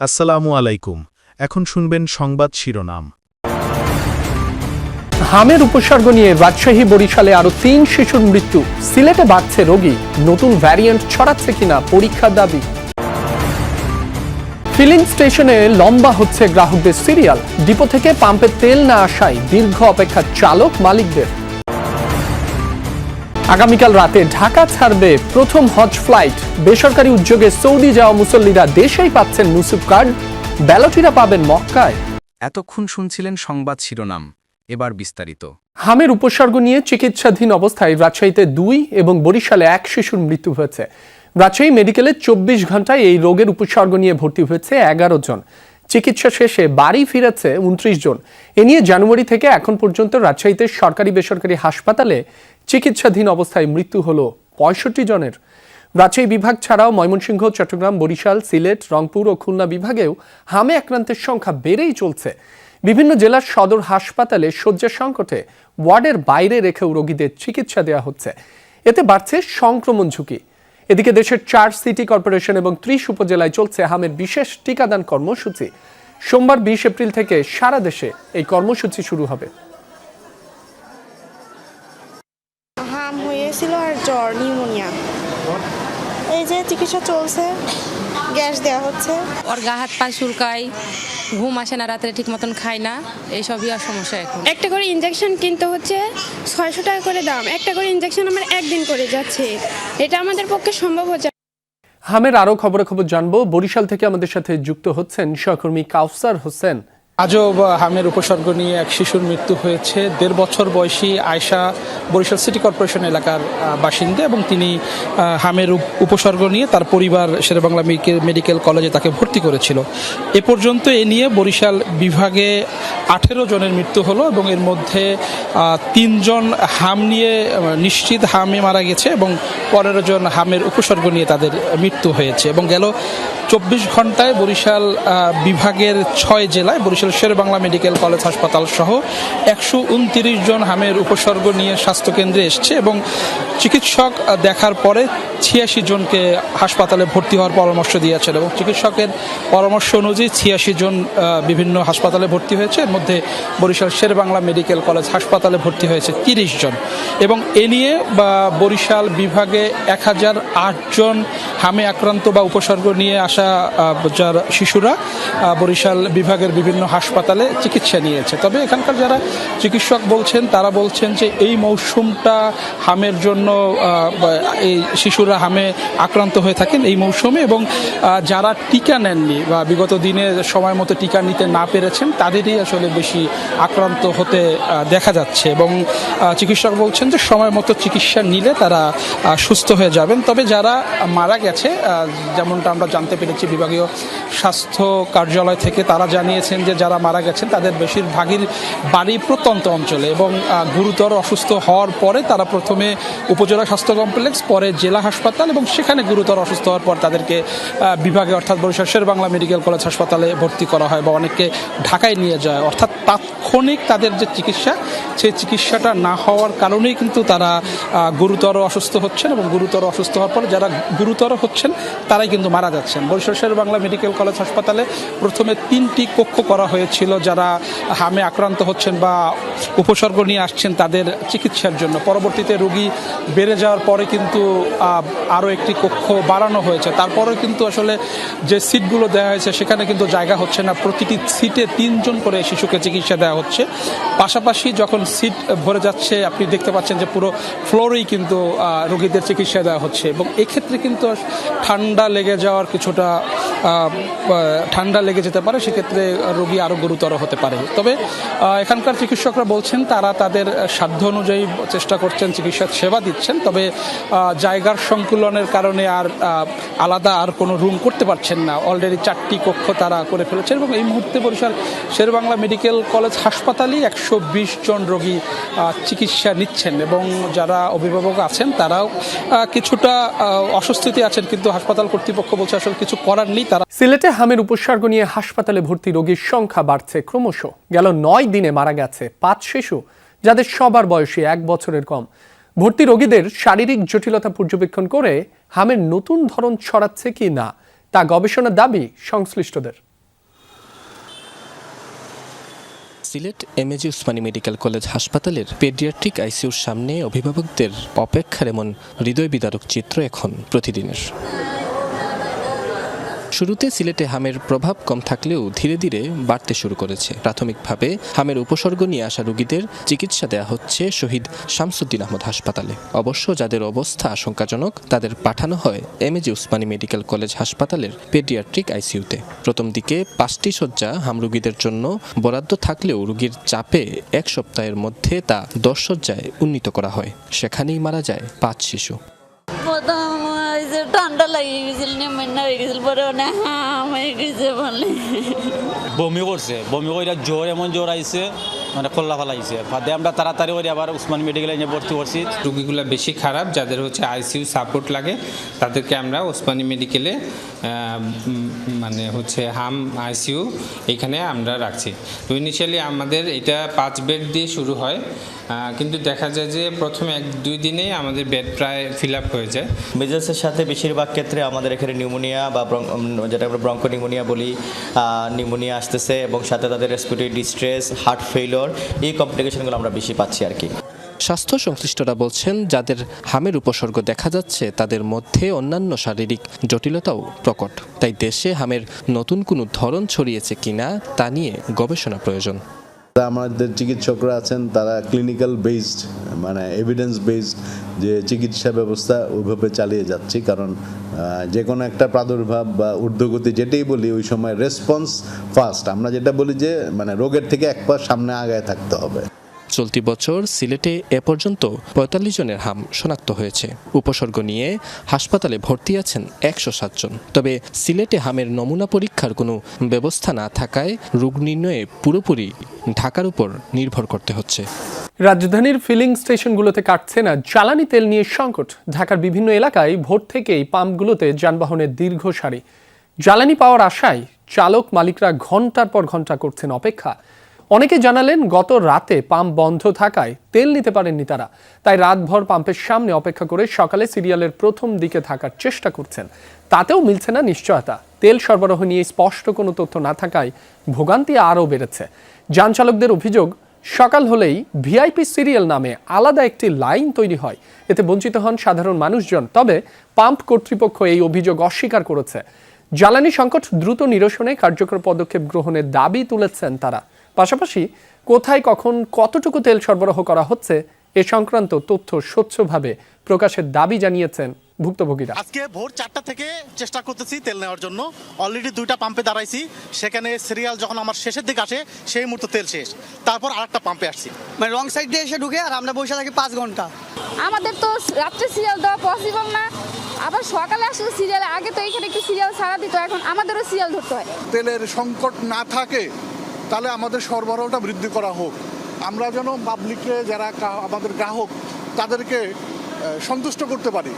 আসসালামু আলাইকুম। এখন শুনবেন সংবাদ শিরোনাম। হামের উপসর্গ নিয়ে রাজশাহী বরিশালে আরো ৩ শিশুর মৃত্যু। সিলেটে বাড়ছে রোগী, নতুন ভ্যারিয়েন্ট ছড়াচ্ছে কিনা পরীক্ষার দাবি। ফিলিং স্টেশনে লম্বা হচ্ছে গ্রাহকদের সিরিয়াল, ডিপো থেকে পাম্পে তেল না আসায় দীর্ঘ অপেক্ষা চালক মালিকদের। আগামীকাল রাতে ঢাকা ছাড়বে প্রথম হজ ফ্লাইট। বেসরকারি উদ্যোগে সৌদি যাওয়া মুসল্লিরা দেশেই পাচ্ছেন নুসুব কার্ড, ব্যালটিরা পাবেন মক্কায়। এতক্ষণ শুনছিলেন সংবাদ শিরোনাম, এবার বিস্তারিত। হামের উপসর্গ নিয়ে চিকিৎসাধীন অবস্থায় রাজশাহীতে ২ এবং বরিশালে ১ শিশুর মৃত্যু হয়েছে। রাজশাহী মেডিকেলে ২৪ ঘন্টায় এই রোগের উপসর্গ নিয়ে ভর্তি হয়েছে ১১ জন। চিকিৎসা শেষে বাড়ি ফিরেছে ২৯ জন। এ নিয়ে জানুয়ারি থেকে এখন পর্যন্ত রাজশাহীতে সরকারি বেসরকারি হাসপাতালে চিকিৎসাধীন অবস্থায় মৃত্যু হলো ৬৫ জনের। রাজশাহী বিভাগ ছাড়াও ময়মনসিংহ, চট্টগ্রাম, বরিশাল, সিলেট, রংপুর ও খুলনা বিভাগেও হামে আক্রান্তের সংখ্যা বেড়েই চলছে। বিভিন্ন জেলার সদর হাসপাতালে শয্যা সংকটে ওয়ার্ডের বাইরে রেখেও রোগীদের চিকিৎসা দেওয়া হচ্ছে। এতে বাড়ছে সংক্রমণ ঝুঁকি। এদিকে দেশের ৪ সিটি কর্পোরেশন এবং ৩০ উপজেলায় চলছে হামের বিশেষ টিকাদান কর্মসূচি। সোমবার ২০ এপ্রিল থেকে সারা দেশে এই কর্মসূচি শুরু হবে। হাম হয়েছিল আর জ্বর, নিউমোনিয়া, এই যে চিকিৎসা চলছে, গ্যাস দেওয়া হচ্ছে। ওর গা হাত পা চুলকায়, ঘুম আসে না, রাত্রে ঠিক মতন খায় না, এইসবই আর সমস্যা। এখন একটা করে ইনজেকশন কিনতে হচ্ছে ৬০০ টাকা করে দাম। একটা করে ইনজেকশন আমার একদিন করে যাচ্ছে, এটা আমাদের পক্ষে সম্ভব হচ্ছে। হামের আরো খবর জানবো। বরিশাল থেকে আমাদের সাথে যুক্ত হচ্ছেন সহকর্মী কাউসার হোসেন। আজও হামের উপসর্গ নিয়ে ১ শিশুর মৃত্যু হয়েছে। ১.৫ বছর বয়সী আয়শা বরিশাল সিটি কর্পোরেশন এলাকার বাসিন্দা এবং তিনি হামের উপসর্গ নিয়ে তার পরিবার শেরেবাংলা মেডিকেল কলেজে তাকে ভর্তি করেছিল। এ পর্যন্ত এ নিয়ে বরিশাল বিভাগে ১৮ জনের মৃত্যু হলো এবং এর মধ্যে ৩ জন হাম নিয়ে নিশ্চিত হামে মারা গেছে এবং ১৫ জন হামের উপসর্গ নিয়ে তাদের মৃত্যু হয়েছে। এবং গেল ২৪ ঘন্টায় বরিশাল বিভাগের ৬ জেলায় বরিশাল শেরেবাংলা মেডিকেল কলেজ হাসপাতাল সহ ১২৯ জন হামের উপসর্গ নিয়ে স্বাস্থ্যকেন্দ্রে এসছে এবং চিকিৎসক দেখার পরে ৮৬ জনকে হাসপাতালে ভর্তি হওয়ার পরামর্শ দিয়েছেন এবং চিকিৎসকের পরামর্শ অনুযায়ী ৮৬ জন বিভিন্ন হাসপাতালে ভর্তি হয়েছে। এর মধ্যে বরিশাল শেরেবাংলা মেডিকেল কলেজ হাসপাতালে ভর্তি হয়েছে ৩০ জন এবং এ নিয়ে বরিশাল বিভাগে ১০০৮ জন হামে আক্রান্ত বা উপসর্গ নিয়ে আসা যার শিশুরা বরিশাল বিভাগের বিভিন্ন হাসপাতালে চিকিৎসা নিয়েছে। তবে এখানকার যারা চিকিৎসক বলছেন তারা বলছেন যে এই মৌসুমটা হামের জন্য এই শিশুরা হামে আক্রান্ত হয়ে থাকেন এই মৌসুমে এবং যারা টিকা নেননি বা বিগত দিনে সময় মতো টিকা নিতে না পেরেছেন তাদেরই আসলে বেশি আক্রান্ত হতে দেখা যাচ্ছে এবং চিকিৎসক বলছেন যে সময় মতো চিকিৎসা নিলে তারা সুস্থ হয়ে যাবেন। তবে যারা মারা গেছে যেমনটা আমরা জানতে পেরেছি বিভাগীয় স্বাস্থ্য কার্যালয় থেকে, তারা জানিয়েছেন যে যারা মারা গেছেন তাদের বেশিরভাগই বাড়ি প্রত্যন্ত অঞ্চলে এবং গুরুতর অসুস্থ হওয়ার পরে তারা প্রথমে উপজেলা স্বাস্থ্য কমপ্লেক্স, পরে জেলা হাসপাতাল এবং সেখানে গুরুতর অসুস্থ হওয়ার পর তাদেরকে বিভাগে অর্থাৎ বরিশাল শেরেবাংলা মেডিকেল কলেজ হাসপাতালে ভর্তি করা হয় বা অনেককে ঢাকায় নিয়ে যায়। অর্থাৎ তাৎক্ষণিক তাদের যে চিকিৎসা, সেই চিকিৎসাটা না হওয়ার কারণেই কিন্তু তারা গুরুতর অসুস্থ হচ্ছেন এবং গুরুতর অসুস্থ হওয়ার পর যারা গুরুতর হচ্ছেন তারাই কিন্তু মারা যাচ্ছেন। বরিশাল শেরেবাংলা মেডিকেল কলেজ হাসপাতালে প্রথমে ৩টি কক্ষ করা হয়েছিল যারা হামে আক্রান্ত হচ্ছেন বা উপসর্গ নিয়ে আসছেন তাদের চিকিৎসার জন্য। পরবর্তীতে রোগী বেড়ে যাওয়ার পরে কিন্তু আরও একটি কক্ষ বাড়ানো হয়েছে। তারপরেও কিন্তু আসলে যে সিটগুলো দেওয়া হয়েছে সেখানে কিন্তু জায়গা হচ্ছে না। প্রতিটি সিটে ৩ জন করে শিশুকে চিকিৎসা দেওয়া হচ্ছে। পাশাপাশি যখন সিট ভরে যাচ্ছে আপনি দেখতে পাচ্ছেন যে পুরো ফ্লোরেই কিন্তু রোগীদের চিকিৎসা দেওয়া হচ্ছে এবং এক্ষেত্রে কিন্তু ঠান্ডা লেগে যাওয়ার কিছুটা ঠান্ডা লেগে যেতে পারে, সেক্ষেত্রে রোগী আরও গুরুতর হতে পারে। তবে এখানকার চিকিৎসকরা বলছেন তারা তাদের সাধ্য অনুযায়ী চেষ্টা করছেন, চিকিৎসা সেবা দিচ্ছেন। তবে জায়গার সংকুলনের কারণে আর আলাদা আর কোনো রুম করতে পারছেন না। অলরেডি 4টি কক্ষ তারা করে ফেলেছেন এবং এই মুহূর্তে বরিশাল শেরেবাংলা মেডিকেল কলেজ হাসপাতালেই ১২০ জন রোগী চিকিৎসা নিচ্ছেন এবং যারা অভিভাবক আছেন তারাও কিছুটা অস্বস্তিতে আছেন, কিন্তু হাসপাতাল কর্তৃপক্ষ বলছে আসলে কিছু করার নেই। তারা সিলেটে হামের উপসর্গ নিয়ে হাসপাতালে ভর্তি রোগীর সংখ্যা বাড়ছে ক্রমশ। গেল ৯ দিনে মারা গেছে ৫ শিশু, যাদের সবার বয়সী ১ বছরের কম। ভর্তি রোগীদের শারীরিক জটিলতা পর্যবেক্ষণ করে হামের নতুন ধরন ছড়াচ্ছে কি না তা গবেষণার দাবি সংশ্লিষ্টদের। Sylhet MAG Usmani medical college হাসপাতালের পেডিয়াট্রিক আইসিইউর সামনে অভিভাবকদের অপেক্ষার এমন হৃদয় বিদারক চিত্র এখন প্রতিদিনের। শুরুতে সিলেটে হামের প্রভাব কম থাকলেও ধীরে ধীরে বাড়তে শুরু করেছে। প্রাথমিকভাবে হামের উপসর্গ নিয়ে আসা রোগীদের চিকিৎসা দেওয়া হচ্ছে শহীদ শামসুদ্দিন আহমদ হাসপাতালে। অবশ্য যাদের অবস্থা আশঙ্কাজনক তাদের পাঠানো হয় এমএজি উসমানী মেডিকেল কলেজ হাসপাতালের পেডিয়াট্রিক আইসিইউতে। প্রথম দিকে 5টি শয্যা হাম রোগীদের জন্য বরাদ্দ থাকলেও রোগীর চাপে 1 সপ্তাহের মধ্যে তা 10 শয্যায় উন্নীত করা হয়। সেখানেই মারা যায় 5 শিশু। ঠান্ডা লাগিয়ে গেছিল, নেমন্না হয়ে গেছিল, পরে হাম হয়ে গেছে বলে বমি করছে। বমি করে জ্বর, এমন জ্বর আইছে মানে কল্লা ফালাইছে। ফাঁদে আমরা তাড়াতাড়ি করে আবার উসমানী মেডিকেলে নিয়ে ভর্তি করছি। রোগীগুলো বেশি খারাপ, যাদের হচ্ছে আইসিইউ সাপোর্ট লাগে তাদেরকে আমরা উসমানী মেডিকেলে মানে হচ্ছে হাম আইসিইউ এখানে আমরা রাখছি। তো ইনিশিয়ালি আমাদের এটা 5 বেড দিয়ে শুরু হয়, কিন্তু দেখা যায় যে প্রথমে 1-2 দিনেই আমাদের বেড প্রায় ফিল আপ হয়ে যায়। মেজেলসের সাথে বেশিরভাগ ক্ষেত্রে আমাদের এখানে নিউমোনিয়া বা যেটা আমরা ব্রঙ্কো নিউমোনিয়া বলি, নিউমোনিয়া আসতেছে এবং সাথে তাদের রেসপিরেটরি ডিস্ট্রেস, হার্ট ফেইলিওর, এই কমপ্লিকেশনগুলো আমরা বেশি পাচ্ছি আর কি। স্বাস্থ্য সংশ্লিষ্টরা বলছেন যাদের হামের উপসর্গ দেখা যাচ্ছে তাদের মধ্যে অন্যান্য শারীরিক জটিলতাও প্রকট। তাই দেশে হামের নতুন কোনো ধরন ছড়িয়েছে কিনা তা নিয়ে গবেষণা প্রয়োজন। আমাদের চিকিৎসকরা আছেন তারা ক্লিনিক্যাল বেসড মানে এভিডেন্স বেসড যে চিকিৎসা ব্যবস্থা ওইভাবে চালিয়ে যাচ্ছি, কারণ যে কোনো একটা প্রাদুর্ভাব বা ঊর্ধ্বগতি যেটাই বলি ওই সময় রেসপন্স ফাস্ট। আমরা যেটা বলি যে মানে রোগের থেকে 1 পা সামনে আগায় থাকতে হবে। চলতি বছর সিলেটে এ পর্যন্ত 45 জনের হাম শনাক্ত হয়েছে। উপসর্গ নিয়ে হাসপাতালে ভর্তি আছেন 107 জন। তবে সিলেটে হামের নমুনা পরীক্ষার কোনো ব্যবস্থা না থাকায় রোগ নির্ণয়ে পুরোপুরি ঢাকার উপর নির্ভর করতে হচ্ছে। রাজধানীর ফিলিং স্টেশনগুলোতে কাটছে না জ্বালানি তেল নিয়ে সংকট। ঢাকার বিভিন্ন এলাকায় ভোর থেকেই পাম্পগুলোতে যানবাহনের দীর্ঘ সারি। জ্বালানি পাওয়ার আশায় চালক মালিকরা ঘন্টার পর ঘন্টা করছেন অপেক্ষা। অনেকে জানালেন গত রাতে পাম্প বন্ধ থাকায় তেল নিতে পারেননি তারা, তাই রাতভর পাম্পের সামনে অপেক্ষা করে সকালে সিরিয়ালের প্রথম দিকে থাকার চেষ্টা করছেন। তাতেও মিলছে না নিশ্চয়তা। তেল সরবরাহ নিয়ে স্পষ্ট কোনো তথ্য না থাকায় ভোগান্তি আরও বেড়েছে। যান চালকদের অভিযোগ, সকাল হলেই ভিআইপি সিরিয়াল নামে আলাদা একটি লাইন তৈরি হয়, এতে বঞ্চিত হন সাধারণ মানুষজন। তবে পাম্প কর্তৃপক্ষ এই অভিযোগ অস্বীকার করেছে। জ্বালানি সংকট দ্রুত নিরসনে কার্যকর পদক্ষেপ গ্রহণের দাবি তুলেছেন তারা। পাশাপাশি কোথায় কখন কতটুকু তেল সরবরাহ করা হচ্ছে এ সংক্রান্ত তথ্য স্বচ্ছভাবে প্রকাশের দাবি জানিয়েছেন ভুক্তভোগীরা। আজকে ভোর 4টা থেকে চেষ্টা করতেছি তেল নেওয়ার জন্য। অলরেডি 2টা পাম্পে দাঁড়াইছি, সেখানে সিরিয়াল যখন আমার শেষের দিকে আসে সেই মুহূর্তে তেল শেষ, তারপর আরেকটা পাম্পে আসছি। মানে রং সাইড দিয়ে এসে ঢুকে আর আমরা বসে থাকি 5 ঘন্টা। আমাদের তো রাত্রে সিরিয়াল দেওয়া পসিবল না, আবার সকালে আসলে সিরিয়াল, আগে তো এখানে একটু সিরিয়াল ছাড়া দিত, এখন আমাদেরও সিরিয়াল ধরতে হয়। তেলের সংকট না থাকে তাহলে আমাদের সরবরাহটা বৃদ্ধি করা হোক, আমরা যেন পাবলিককে যারা আমাদের গ্রাহক তাদেরকে সন্তুষ্ট করতে পারি।